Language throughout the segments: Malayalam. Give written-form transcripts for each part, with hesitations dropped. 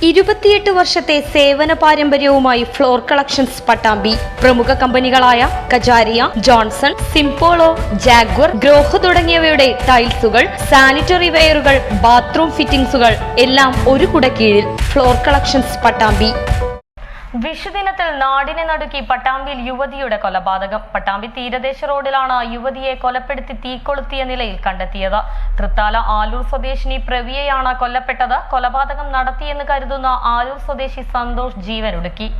28 വർഷത്തെ സേവന പാരമ്പര്യവുമായി ഫ്ലോർ കളക്ഷൻസ് പട്ടാമ്പി. പ്രമുഖ കമ്പനികളായ കജാരിയ, ജോൺസൺ, സിംപോളോ, ജാഗ്വർ, ഗ്രോഹ് തുടങ്ങിയവയുടെ ടൈൽസുകൾ, സാനിറ്ററി വെയറുകൾ, ബാത്റൂം ഫിറ്റിംഗ്സുകൾ എല്ലാം ഒരു കുടക്കീഴിൽ. Floor collections Pattambi. വിഷുദിനത്തിൽ നാടിനെ നടുക്കി പട്ടാമ്പിയിൽ യുവതിയുടെ കൊലപാതകം. പട്ടാമ്പി തീരദേശ റോഡിലാണ് യുവതിയെ കൊലപ്പെടുത്തി തീകൊളുത്തിയ നിലയിൽ കണ്ടെത്തിയത്. തൃത്താല ആലൂർ സ്വദേശിനി പ്രവിയയാണ് കൊല്ലപ്പെട്ടത്. കൊലപാതകം നടത്തിയെന്ന് കരുതുന്ന ആലൂർ സ്വദേശി സന്തോഷ് ജീവനൊടുക്കി.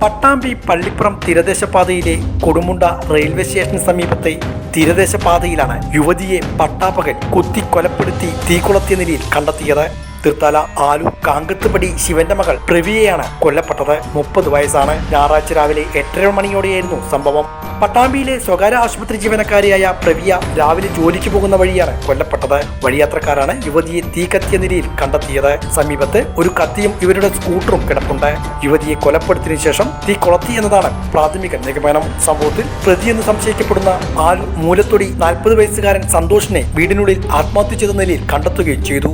പട്ടാമ്പി പള്ളിപ്പുറം തീരദേശപാതയിലെ കൊടുമുണ്ട റെയിൽവേ സ്റ്റേഷന് സമീപത്തെ തീരദേശപാതയിലാണ് യുവതിയെ പട്ടാപ്പകൽ കുത്തി കൊലപ്പെടുത്തി തീകൊളുത്തിയ നിലയിൽ കണ്ടെത്തിയത്. തൃത്താല ആലൂർ കാങ്കത്തുപടി ശിവന്റെ മകൾ പ്രവിയയാണ് കൊല്ലപ്പെട്ടത്. 30 വയസ്സാണ്. ഞായറാഴ്ച രാവിലെ 8:30 മണിയോടെയായിരുന്നു സംഭവം. പട്ടാമ്പിയിലെ സ്വകാര്യ ആശുപത്രി ജീവനക്കാരിയായ പ്രവിയ രാവിലെ ജോലിക്ക് പോകുന്ന വഴിയാണ് കൊല്ലപ്പെട്ടത്. വഴിയാത്രക്കാരാണ് യുവതിയെ തീ കത്തിയ നിലയിൽ കണ്ടെത്തിയത്. സമീപത്ത് ഒരു കത്തിയും ഇവരുടെ സ്കൂട്ടറും കിടപ്പുണ്ട്. യുവതിയെ കൊലപ്പെടുത്തിയതിനു ശേഷം തീ കൊളുത്തി എന്നതാണ് പ്രാഥമിക നിഗമനം. സംഭവത്തിൽ പ്രതിയെന്ന് സംശയിക്കപ്പെടുന്ന ആലൂർ മൂലത്തൊടി 40 വയസ്സുകാരൻ സന്തോഷിനെ വീടിനുള്ളിൽ ആത്മഹത്യ ചെയ്ത നിലയിൽ കണ്ടെത്തുകയും ചെയ്തു.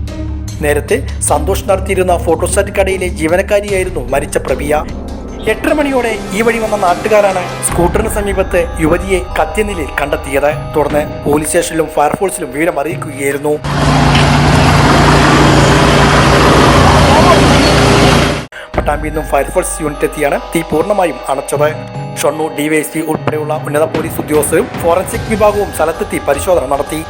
നേരത്തെ സന്തോഷ് നടത്തിയിരുന്ന ഫോട്ടോസ്റ്റാറ്റ് കടയിലെ ജീവനക്കാരിയായിരുന്നു മരിച്ച പ്രവിയ. 8:30 മണിയോടെ ഈ വഴി വന്ന നാട്ടുകാരാണ് സ്കൂട്ടറിന് സമീപത്ത് യുവതിയെ കത്തിയ നിലയിൽ കണ്ടെത്തിയത്. തുടർന്ന് പോലീസ് സ്റ്റേഷനിലും ഫയർഫോഴ്സിലും വിവരം അറിയിക്കുകയായിരുന്നു. പട്ടാമ്പിയിൽ നിന്നും ഫയർഫോഴ്സ് യൂണിറ്റ് എത്തിയാണ് തീ പൂർണ്ണമായും അണച്ചത്. ഷൊർണൂർ ഡിവൈഎസ്പി ഉൾപ്പെടെയുള്ള ഉന്നത പോലീസ് ഉദ്യോഗസ്ഥരും ഫോറൻസിക് വിഭാഗവും സ്ഥലത്തെത്തി പരിശോധന നടത്തി.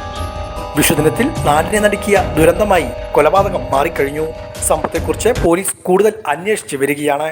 വിഷുദിനത്തിൽ നാടിനെ നടുക്കിയ ദുരന്തമായി കൊലപാതകം മാറിക്കഴിഞ്ഞു. സംഭവത്തെക്കുറിച്ച് പോലീസ് കൂടുതൽ അന്വേഷിച്ചു വരികയാണ്.